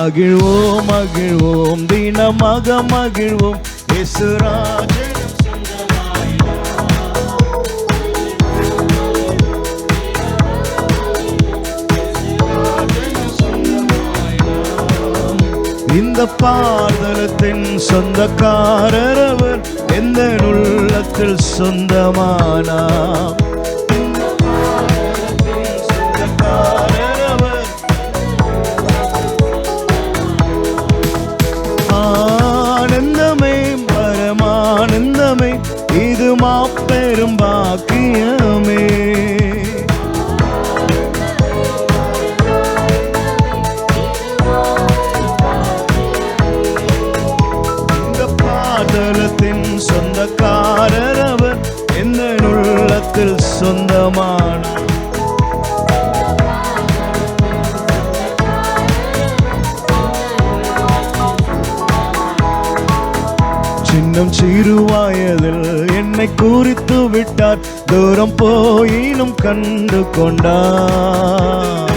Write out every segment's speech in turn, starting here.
மகிழ்வோம் மகிழ்வோம் தினமாக மகிழ்வோம் இயேசு ராஜன் இந்த பாதலத்தின் சொந்தக்காரர் அவர் எந்த உள்ளத்தில் சொந்தமானார் ஆனந்தமே பரமானந்தமே இது மாபெரும் பாக்கியமே சொந்தக்காரர் அவர் எந்த உள்ளத்தில் சொந்தமான சின்னம் சிறு வயதில் என்னை குறித்து விட்டார் தூரம் போயினும் கண்டு கொண்டார்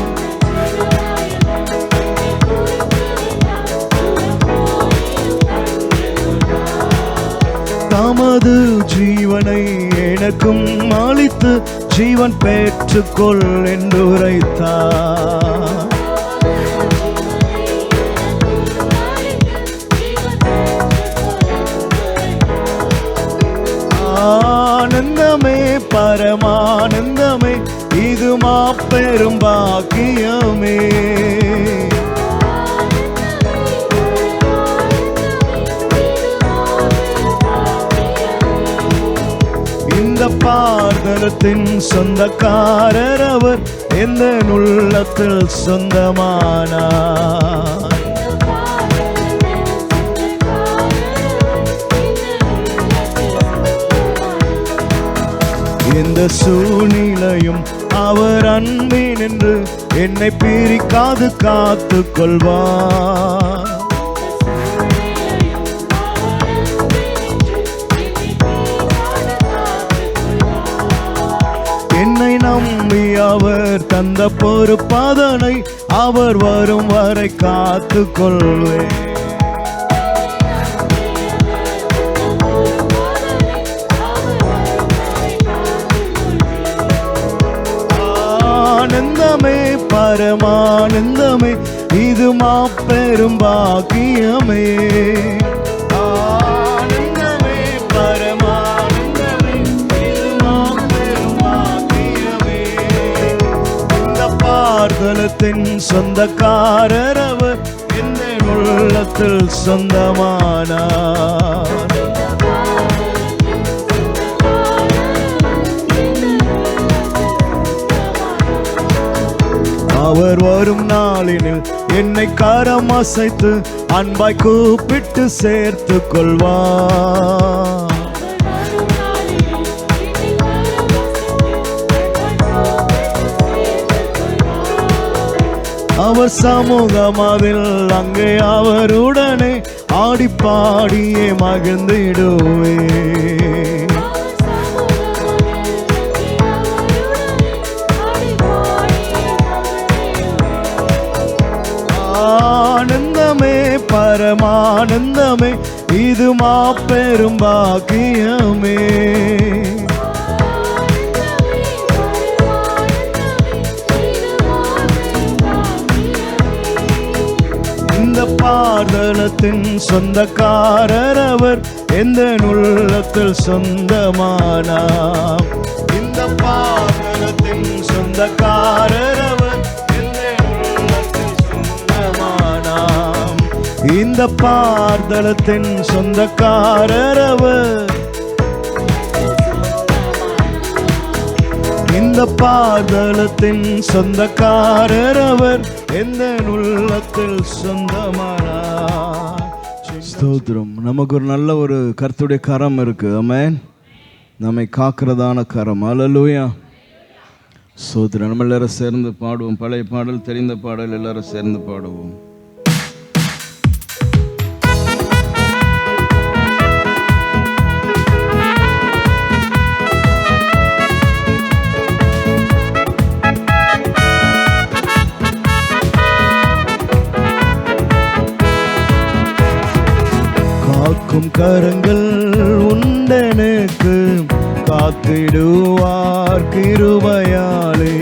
தமது ஜீவனை எனக்கும் அளித்து ஜீவன் பெற்றுக்கொள் என்று உரைத்தார் ஆனந்தமே பரமானந்தமே இது மாபெரும் பாக்கியமே இந்த பாதலத்தின் சொந்தக்காரர் அவர் எந்த உள்ளத்தில் சொந்தமானார் இந்த சூழ்நிலையும் அவர் அன்பின் என்று என்னை பிரிக்காது காத்து கொள்வார் என்னை நம்பி அவர் தந்த பொறுப்பதனை அவர் வரும் வரை காத்து கொள்வேன் ஆனந்தமே பரமானந்தமே இது மாபெரும் பாக்கியமே பாதலத்தின் சொந்தக்காரர் அவர் எந்த உள்ளத்தில் சொந்தமானார் அவர் வரும் நாளினில் என்னை கரம் அசைத்து அன்பாய் கூப்பிட்டு சேர்த்து கொள்வார் அவர் சமூகமாவில் அங்கே அவருடனே ஆடி பாடியே மகிழ்ந்திடுவே ஆனந்தமே பரமானந்தமே இது மாபெரும் பாக்கியமே பாதலத்தின் சொந்தக்காரர் அவர் எந்த உள்ளத்தில் சொந்தமானார் இந்த பாதலத்தின் சொந்தக்காரர் அவர் எந்த உள்ளத்தில் சொந்தமானார் இந்த பாதலத்தின் சொந்தக்காரர் அவர் இந்த பாதலத்தின் சொந்தக்காரர் அவர் எந்த உள்ளத்தில் சொந்தமானார். ஸ்தோத்திரம். நமக்கு ஒரு நல்ல ஒரு கர்த்தருடைய கரம் இருக்கு. ஆமென். நம்மை காக்கிறதான கரம். அல்லேலூயா. ஸ்தோத்திரம். நம்ம எல்லாரும் சேர்ந்து பாடுவோம். பழைய பாடல், தெரிந்த பாடல் எல்லாரும் சேர்ந்து பாடுவோம். கரங்கள் உண்டனுக்கு காத்திடுவார் கிருபையாலே.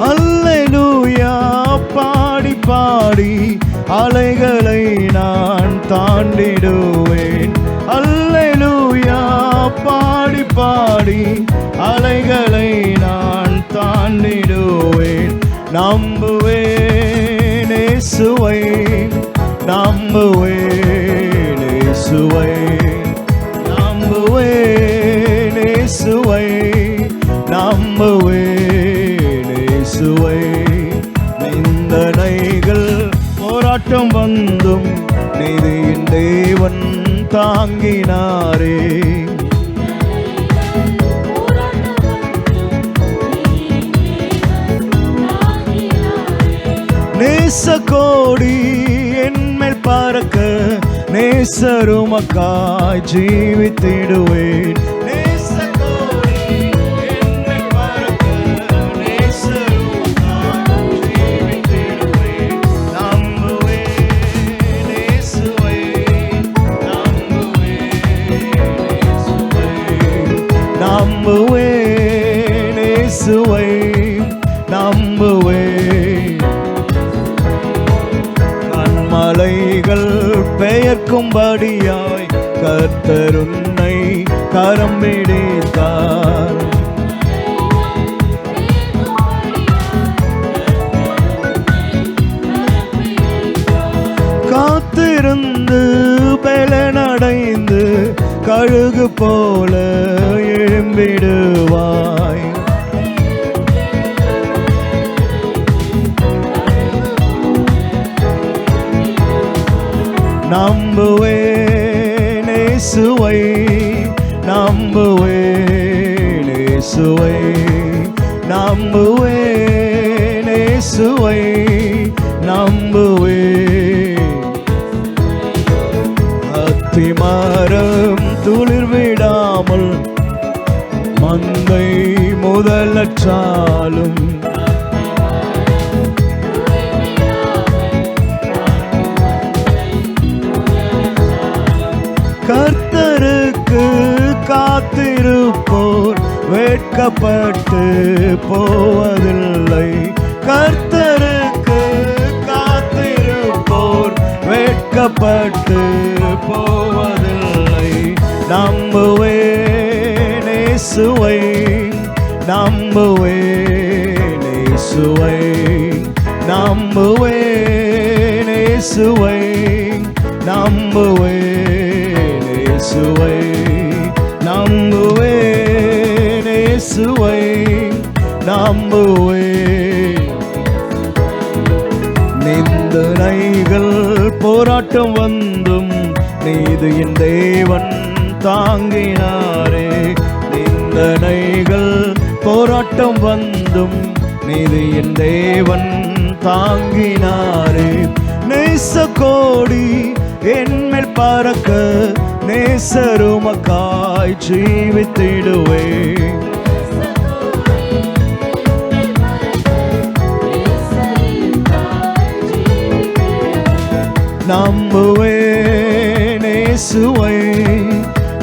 அல்லேலூயா பாடி பாடி அலைகளை நான் தாண்டிடுவேன். அல்லேலூயா பாடி பாடி அலைகளை நான் தாண்டிடுவேன். நம்புவேன் இயேசுவை, நம்புவேன் இயேசுவை, நம்புவேன் இயேசுவை, நம்புவேன் இயேசுவை. நிந்தனைகள் போராட்டம் வந்தும் நீதியின் தேவன் தாங்கினாரே. நேசக்கோடி என்மேல் பறக்க நேசருமக்காய் ஜீவித்திடுவேன். நேசக்கோடி என்மேல் பறக்க நேசருமக்காய் ஜீவித்திடுவேன். நம்புவேன் இயேசுவை, நம்புவேன் இயேசுவை, நம்புவேன் இயேசுவை, நம்புவேன். மலைகள் பெயர்க்கும்படியாய் கர்த்தர் உன்னை கரம் பிடித்தார். காத்திருந்து பலனடைந்து கழுகு போல எழும்பிடுவாய். நம்புவேன் இயேசுவை, நம்புவேன் இயேசுவை, நம்புவேன் இயேசுவை, நம்புவேன். அத்திமரம் துளிர் விடாமல் மந்தை முதலற்றாலும் கர்த்தருக்கு காத்திருப்போர் வெட்கப்பட்டு போவதில்லை. கர்த்தருக்கு காத்திருப்போர் வெட்கப்பட்டு போவதில்லை. நம்புவேன் இயேசுவை, நம்புவேன் இயேசுவை, நம்புவேன் இயேசுவை, நம்புவேன் இயேசுவை, நம்புவேன் இயேசுவை, நம்புவேன். நிந்தனைகள் போராட்டம் வந்தும் நீதியின் தேவன் தாங்கினாரே. நிந்தனைகள் போராட்டம் வந்தும் நீதியின் தேவன் தாங்கினாரே. நேசக்கோடி என்மேல் பறக்க நேசருமக்காய் ஜீவித்திடுவேன். நம்புவேன் இயேசுவை,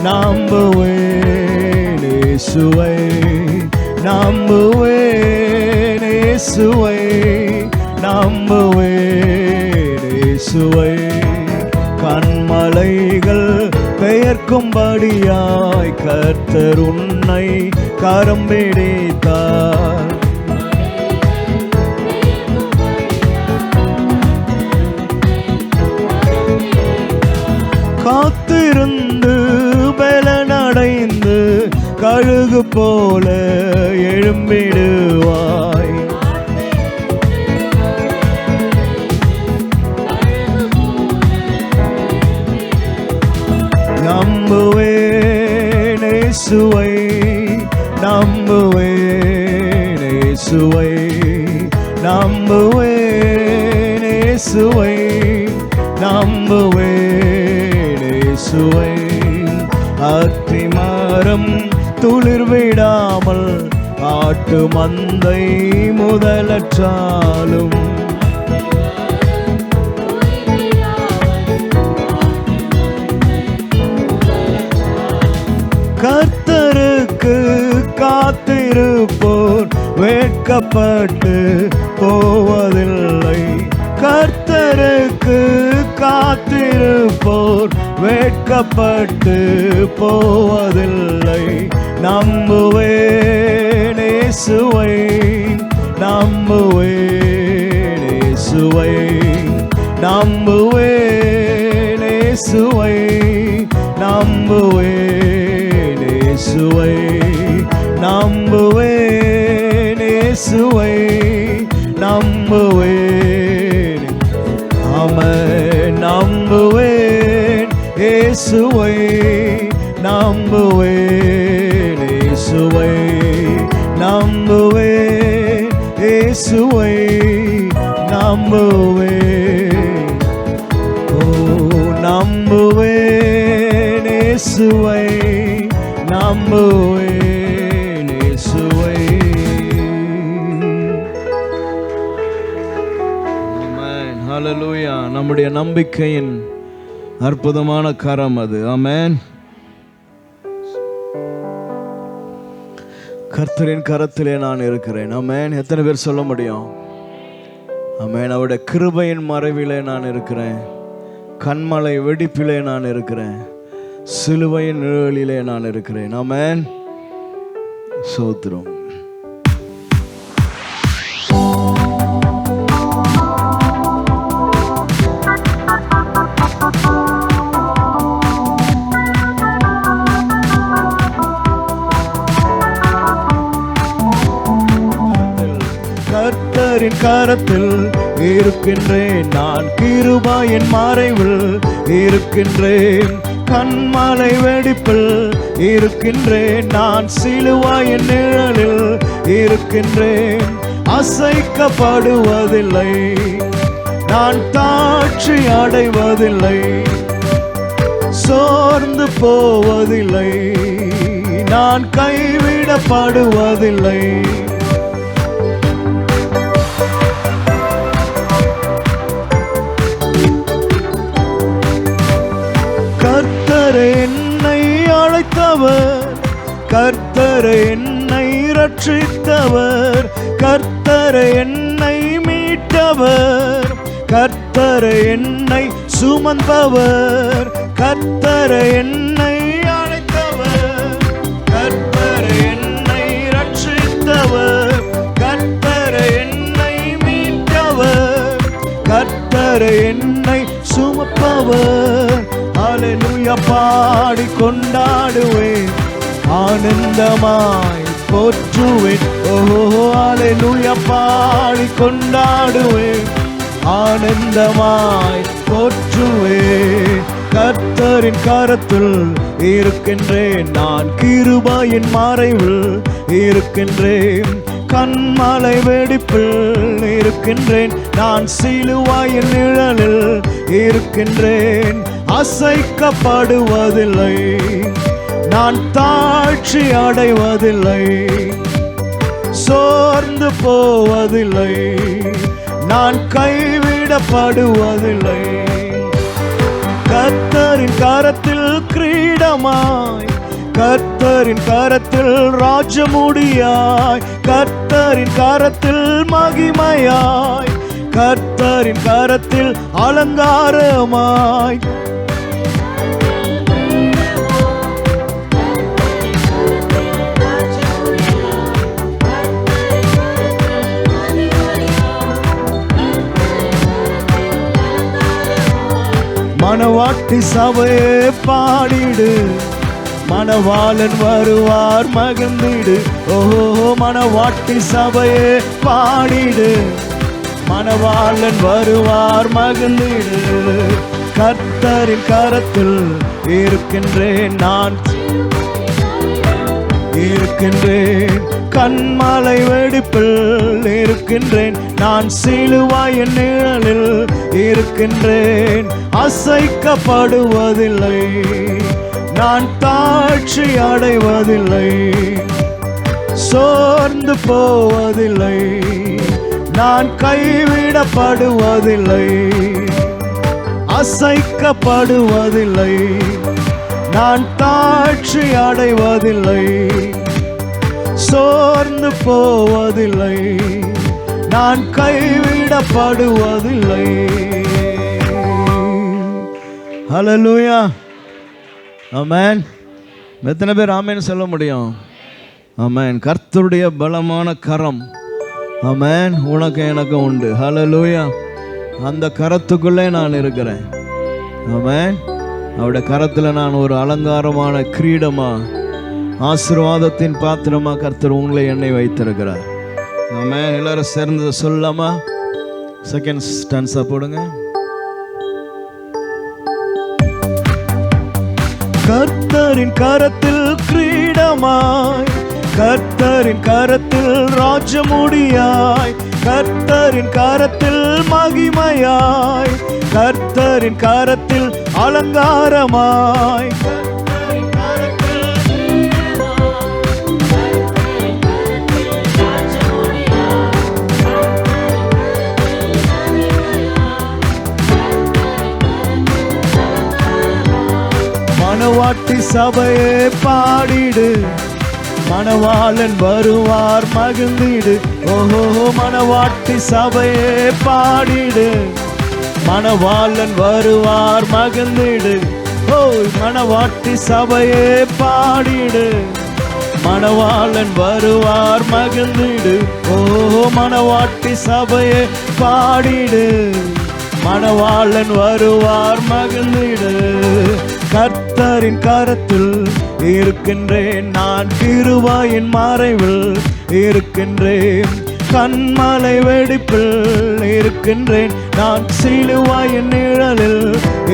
நம்புவேன் இயேசுவை, நம்புவேன் இயேசுவை, நம்புவேன் இயேசுவை. கண்மலைகள் பெயர்க்கும்படியாய் கர்த்தர் உன்னை கரம் பிடித்தார். காத்திருந்து பலனடைந்து கழுகு போல எழும்பிடுவாய். நம்புவேன் இயேசுவை, நம்புவேன் இயேசுவை, நம்புவேன் இயேசுவை, நம்புவேன் இயேசுவை. அத்திமரம் துளிர் விடாமல் ஆட்டு மந்தை முதலற்றாலும் கர்த்தருக்கு காத்திருப்போர் வெட்கப்பட்டு போவதில்லை. கர்த்தருக்கு காத்திருப்போர் வெட்கப்பட்டு போவதில்லை. நம்புவேன் இயேசுவை, நம்புவேன் இயேசுவை, நம்புவேன் இயேசுவை, நம்புவேன் இயேசுவை, நம்புவேன் இயேசுவை, நம்புவேன். ஆமென். நம்புவேன் இயேசுவை, நம்புவேன் இயேசுவை, நம்புவேன் இயேசுவை, நம்புவேன். ஓ நம்புவேன் இயேசுவை, நம்புவேன் இயேசுவை. ஆமென். ஹல்லேலூயா. நம்முடைய நம்பிக்கையின் அற்புதமான கரம் அது. ஆமென். கர்த்தரின் கரத்திலே நான் இருக்கிறேன். ஆமென். எத்தனை பேர் சொல்ல முடியும்? ஆமென். அவருடைய கிருபையின் மறைவிலே நான் இருக்கிறேன். கண்மலை வெடிப்பிலே நான் இருக்கிறேன். சிலுவையின் நிழலிலே நான் இருக்கிறேன். ஆமென். ஸ்தோத்திரம். கர்த்தரின் கரத்தில் இருக்கின்றேன் நான், கிருபையின் மறைவில் இருக்கின்றேன். கண்மலை வெடிப்பில் இருக்கின்றேன் நான், சிலுவையின் நிழலில் இருக்கின்றேன். அசைக்கப்படுவதில்லை, நான் தாழ்ச்சி அடைவதில்லை, சோர்ந்து போவதில்லை, நான் கைவிடப்படுவதில்லை. கர்த்தர் என்னை அழைத்தவர், கர்த்தர் என்னை ரட்சித்தவர், கர்த்தர் என்னை மீட்டவர், கர்த்தர் என்னை சுமந்தவர், கர்த்தர் என்னை அழைத்தவர், கர்த்தர் என்னை ரட்சித்தவர், கர்த்தர் என்னை மீட்டவர், கர்த்தர் என்னை சுமப்பவர். ஹல்லேலூயா. பாடி கொண்டாடுவேன், ஆனந்தமாய் போற்றுவேன். ஓஹோ ஹல்லேலூயா. பாடி கொண்டாடுவேன், ஆனந்தமாய் போற்றுவேன். கர்த்தரின் கரத்தில் இருக்கின்றேன் நான், கிருபையின் மறைவில் இருக்கின்றேன். கண்மலை வெடிப்பில் இருக்கின்றேன் நான், சிலுவையின் நிழலில் இருக்கின்றேன். அசைக்கப்படுவதில்லை, நான் தாழ்ச்சி அடைவதில்லை, சோர்ந்து போவதில்லை, நான் கைவிடப்படுவதில்லை. கர்த்தரின் கரத்தில் கிரீடமாய், கர்த்தரின் கரத்தில் ராஜமுடியாய், கர்த்தரின் கரத்தில் மகிமையாய், கர்த்தரின் கரத்தில் அலங்காரமாய், மணவாட்டி சபையே பாடிடு, மணவாளன் வருவார் மகிழ்ந்திடு. ஓஹோ மணவாட்டி சபையே பாடிடு, மணவாளன் வருவார் மகிழ்ந்திடு. கர்த்தரின் கரத்தில் இருக்கின்றேன் நான், இருக்கின்றேன். கண்மலை வெடிப்பில் இருக்கின்றேன் நான், சிலுவையின் நிழலில் இருக்கின்றேன். அசைக்கப்படுவதில்லை, நான் தாழ்ச்சி அடைவதில்லை, சோர்ந்து போவதில்லை, நான் கைவிடப்படுவதில்லை, அசைக்கப்படுவதில்லை, நான் தாழ்ச்சி அடைவதில்லை, சோர்ந்து போவதில்லை, நான் கைவிடப்படுவதில்லை. ஹல்லேலூயா, ஆமென். எத்தனை பேர் ஆமென் சொல்ல முடியும்? ஆமென். கர்த்தருடைய பலமான கரம், ஆமென், உனக்கு எனக்கு உண்டு. ஹல்லேலூயா. அந்த கரத்துக்குள்ளே நான் இருக்கிறேன். ஆமென். அவருடைய கரத்தில் நான் ஒரு அலங்காரமான கிரீடமா, ஆசீர்வாதத்தின் பாத்திரமா கர்த்தர் உங்களை என்னை வைத்திருக்கிறார். ஆமென். எல்லாரும் சேர்ந்து சொல்லாமா? செகண்ட் ஸ்டான்ஸா போடுங்க. கர்த்தரின் கரத்தில் கிரீடமாய், கர்த்தரின் கரத்தில் ராஜமுடியாய், கர்த்தரின் கரத்தில் மகிமையாய், கர்த்தரின் கரத்தில் அலங்காரமாய், மணவாட்டி சபையே பாடிடு, மணவாளன் வருவார் மகிழ்ந்திடு. ஓஹோ, மணவாட்டி சபையே பாடிடு, மணவாளன் வருவார் மகிழ்ந்திடு. ஓ, மணவாட்டி சபையே பாடிடு, மணவாளன் வருவார் மகிழ்ந்திடு. ஓஹோ, மணவாட்டி சபையே பாடிடு, மணவாளன் வருவார் மகிழ்ந்திடு. கர்த்தரின் கரத்தில் இருக்கின்றேன், நான் கிருபையின் மறைவில் இருக்கின்றேன், கண்மலை வெடிப்பில் இருக்கின்றேன், நான் சிலுவையின் நிழலில்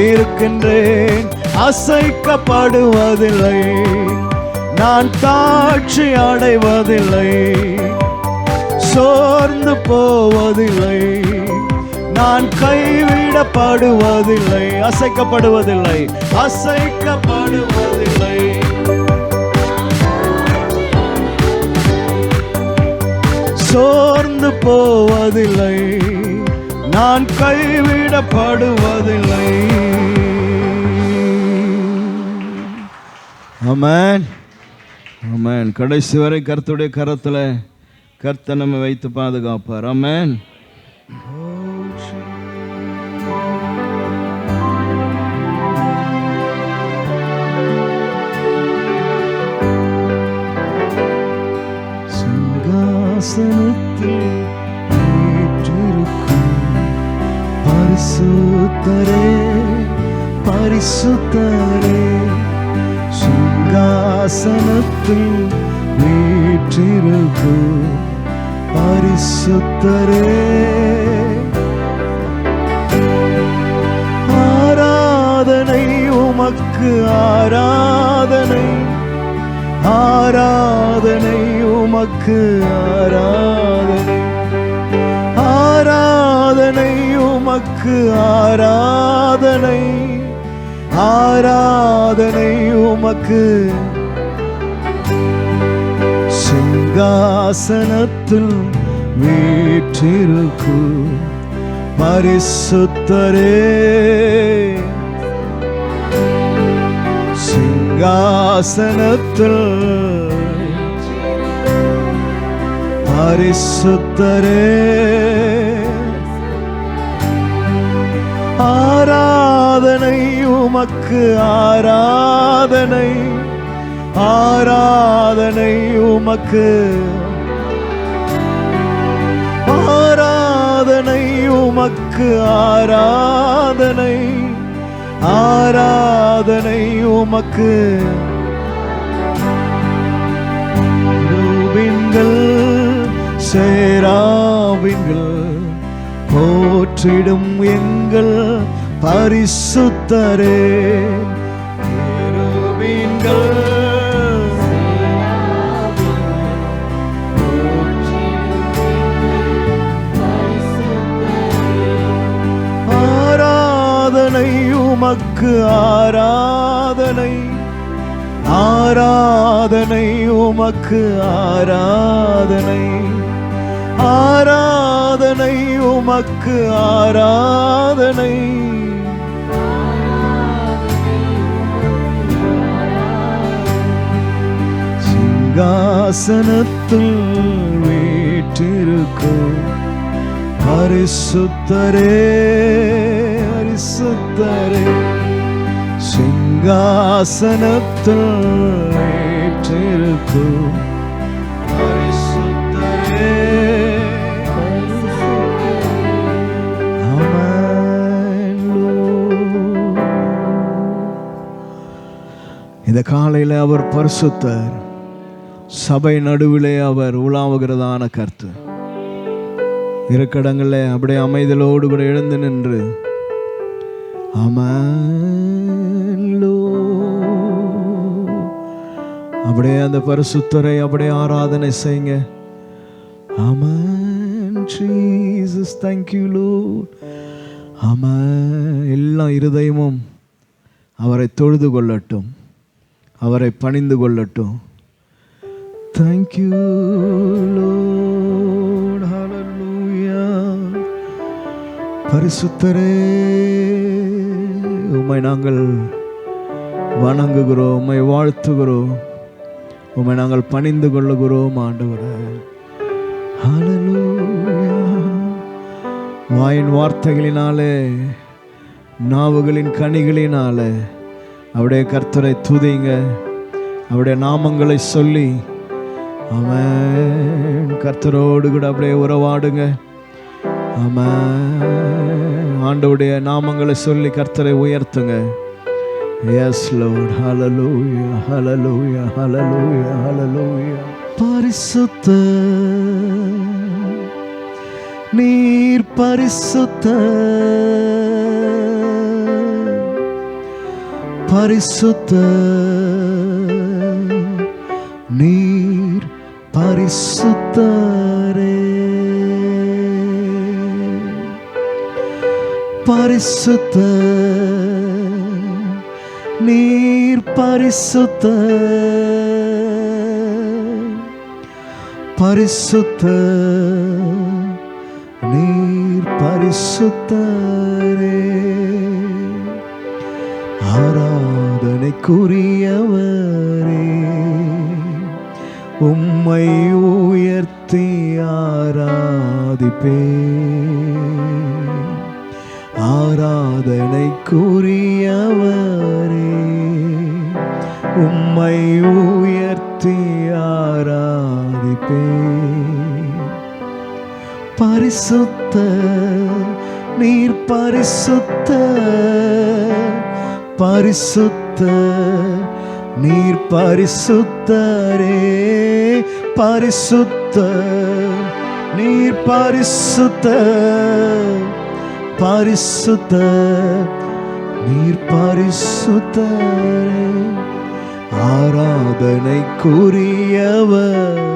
இருக்கின்றேன், அசைக்கப்படுவதில்லை, நான் தாழ்ச்சி அடைவதில்லை, சோர்ந்து போவதில்லை, நான் கைவிடப்படுவதில்லை, அசைக்கப்படுவதில்லை, அசைக்கப்படுவதில்லை. சோர்ந்து போவதில்லை, நான் கைவிடப்படுவதில்லை. ஆமென், ஆமென். கடைசி வரை கர்த்தருடைய கரத்தில் கர்த்தர் நம்மை வைத்து பாதுகாப்பார். ஆமென். சிங்காசனத்தில் வீற்றிருக்கும் பரிசுத்தரே, பரிசுத்தரே, சிங்காசனத்தில் வீற்றிருக்கும் பரிசுத்தரே, ஆராதனை உமக்கு, ஆராதனை, ஆராதனை உமக்கு, ஆராதனை, ஆராதனை உமக்கு, ஆராதனை, ஆராதனை உமக்கு. சிங்காசனத்தில் வீற்றிருக்கும் பரிசுத்தரே, சிங்காசனத்தில் பரிசுத்தரே, ஆராதனை உமக்கு, ஆராதனை, ஆராதனை உமக்கு, ஆராதனை உமக்கு, ஆராதனை, ஆராதனை உமக்கு. ரூபின்கள் சேராவின்கள் போற்றிடும் எங்கள் பரிசுத்தரே, ரூபின்கள் ஆராதனை உமக்கு, ஆராதனை, ஆராதனை உமக்கு ஆராதனை, ஆராதனை உமக்கு ஆராதனை. சிங்காசனத்தில் வீற்றிருக்கும் பரிசுத்தரே, பரிசுத்தரே. சிங்காசனத்தில் வீற்றிருக்கும் பரிசுத்தரே. இந்த காலையில் அவர் பரிசுத்தர். சபை நடுவிலே அவர் உலாவுகிறதான கர்த்தர். இருக்கடங்களே அப்படியே அமைதலோடு கூட எழுந்து நின்று ஆமென்லோ அப்படியே அந்த பரிசுத்தரை அப்படியே ஆராதனை செய்யுங்க. ஆமென் ஜீசஸ், thank you Lord. ஆமென். எல்லா இருதயமும் அவரை தொழுது கொள்ளட்டும், அவரை பணிந்து கொள்ளட்டும். Thank you Lord. Hallelujah. பரிசுத்தரே, உம்மை நாங்கள் வணங்குகிறோம், உம்மை வாழ்த்துகிறோம், உம்மை நாங்கள் பணிந்து கொள்ளுகிறோம் ஆண்டவரே. ஹல்லேலூயா. வாயின் வார்த்தைகளினாலே, நாவுகளின் கனிகளினாலே அவருடைய கர்த்தரை துதிங்க, அவருடைய நாமங்களை சொல்லி ஆமென் கர்த்தரோடு கூட அப்படியே உறவாடுங்க. ஆமென். ஆண்டவருடைய நாமங்களை சொல்லி கர்த்தரை உயர்த்துங்க. Yes lord. Hallelujah, hallelujah, hallelujah, hallelujah. பரிசுத்தர், நீர் பரிசுத்தர், பரிசுத்தர், நீர் பரிசுத்தரே. பரிசுத்தர், நீர் பரிசுத்தர், பரிசுத்தர், நீர் பரிசுத்தரே. ஆராதனைக்குரியவரே, உம்மை உயர்த்தி ஆராதிப்பேன். ஆராதனைக்குரியவரே, உம்மை உயர்த்தி ஆராதிப்பேன். பரிசுத்தர், நீர் பரிசுத்தர், பரிசுத்தர், நீர் பரிசுத்தரே. பரிசுத்தர், நீர் பரிசுத்தர், பரிசுத்தர், நீர் பரிசுத்தரே. ஆராதனைக்குரியவரே,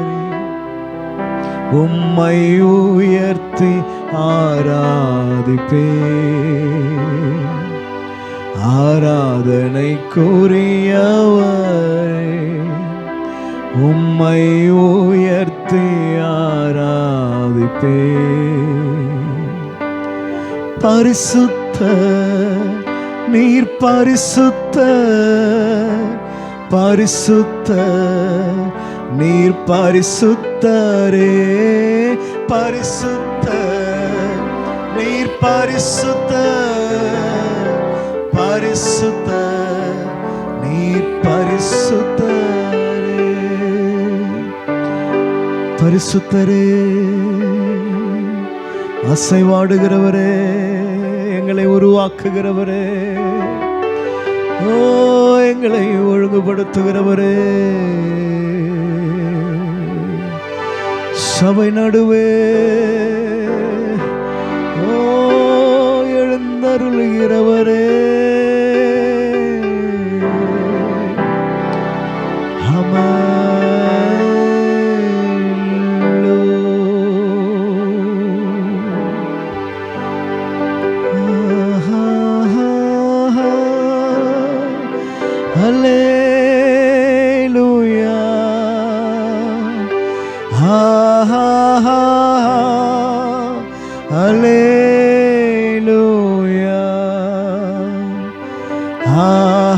உம்மை உயர்த்தி ஆராதிப்பேன். ஆராதனைக்குரியவரே, உம்மை உயர்த்தி ஆராதிப்பேன். பரிசுத்தர், நீர் பரிசுத்தர், பரிசுத்தர், நீர் பரிசுத்தரே. பரிசுத்தர், நீர் பரிசுத்தர், பரிசுத்தர், நீர் பரிசுத்தரே. பரிசுத்தரே, அசைவாடுகிறவரே, எங்களை உருவாக்குகிறவரே, ஓ எங்களை ஒழுங்குபடுத்துகிறவரே, சபை நடுவே ஓ எழுந்தருளுகிறவரே, Hallelujah. Hallelujah. Hallelujah.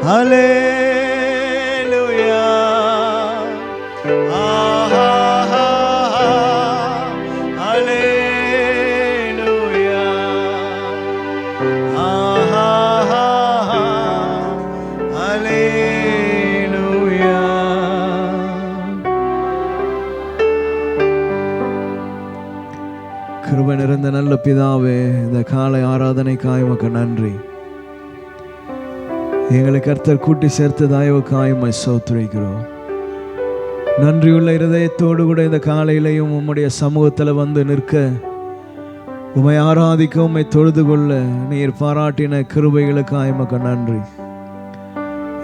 Hallelujah. கிருபை நிறைந்த நல்ல பிதாவே, இந்த காலை ஆராதனைக்காய் உமக்கு நன்றி. எங்களை கர்த்தர் கூட்டி சேர்த்து தயவுக்காய் உம்மை ஸ்தோத்திரிக்கிறோம். நன்றியுள்ள இருதயத்தோடு கூட இந்த காலையிலையும் உம்முடைய சமூகத்தில் வந்து நிற்க, உம்மை ஆராதிக்க, உம்மை தொழுது கொள்ள நீர் பாராட்டின கிருபைகளுக்காய் உமக்கு நன்றி.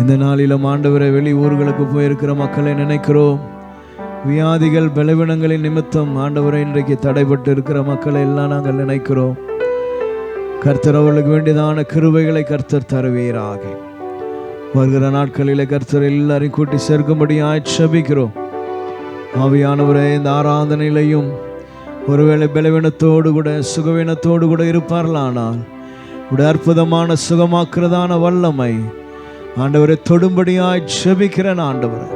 இந்த நாளிலும் ஆண்டவரை வெளி ஊர்களுக்கு போயிருக்கிற மக்களை நினைக்கிறோம். வியாதிகள் பலவீனங்களின் நிமித்தம் ஆண்டவரை இன்றைக்கு தடைபட்டு இருக்கிற மக்களை எல்லாம் நாங்கள் நினைக்கிறோம். கர்த்தர் அவர்களுக்கு வேண்டியதான கிருபைகளை கர்த்தர் தருவீராக. வருகிற நாட்களிலே கர்த்தர் எல்லாரையும் கூட்டி சேர்க்கும்படியாய் ஜெபிக்கிறோம். ஆவியானவரே, இந்த ஆராதனையிலையும் ஒருவேளை பலவீனத்தோடு கூட சுகவீனத்தோடு கூட இருப்பார்களானால் உடைய அற்புதமான சுகமாக்குறதான வல்லமை ஆண்டவரை தொடும்படியாய் ஜெபிக்கிறேன். ஆண்டவரை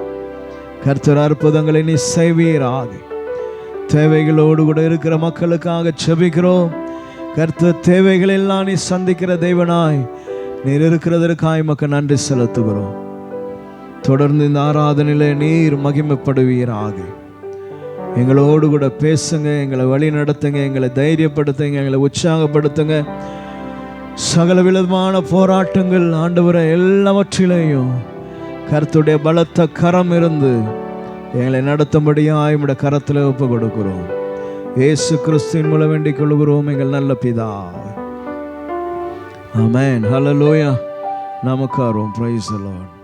கர்த்தர் அற்புதங்களை நீ செய்வீராக. தேவைகளோடு கூட இருக்கிற மக்களுக்காக ஜெபிக்கிறோம். கர்த்தர் தேவைகள் எல்லாம் நீ சந்திக்கிற தேவனாய் நீர் இருக்கிறதற்காய் மக்கள் நன்றி செலுத்துகிறோம். தொடர்ந்து இந்த ஆராதனையிலே நீர் மகிமைப்படுவீராக. எங்களோடு கூட பேசுங்க, எங்களை வழி நடத்துங்க, எங்களை தைரியப்படுத்துங்க, எங்களை உற்சாகப்படுத்துங்க. சகல விதமான போராட்டங்கள் ஆண்டவரை எல்லாவற்றிலேயும் கர்த்தருடைய பலத்த கரம் இருந்து எங்களை நடத்தும்படியாய் உம்முடைய கரத்தில் ஒப்பு கொடுக்கிறோம். இயேசு கிறிஸ்துவின் மூலம் வேண்டிக் கொள்கிறோம் எங்கள் நல்ல பிதாவே. ஆமென். ஹல்லேலூயா. நமக்காரோம். Praise the Lord.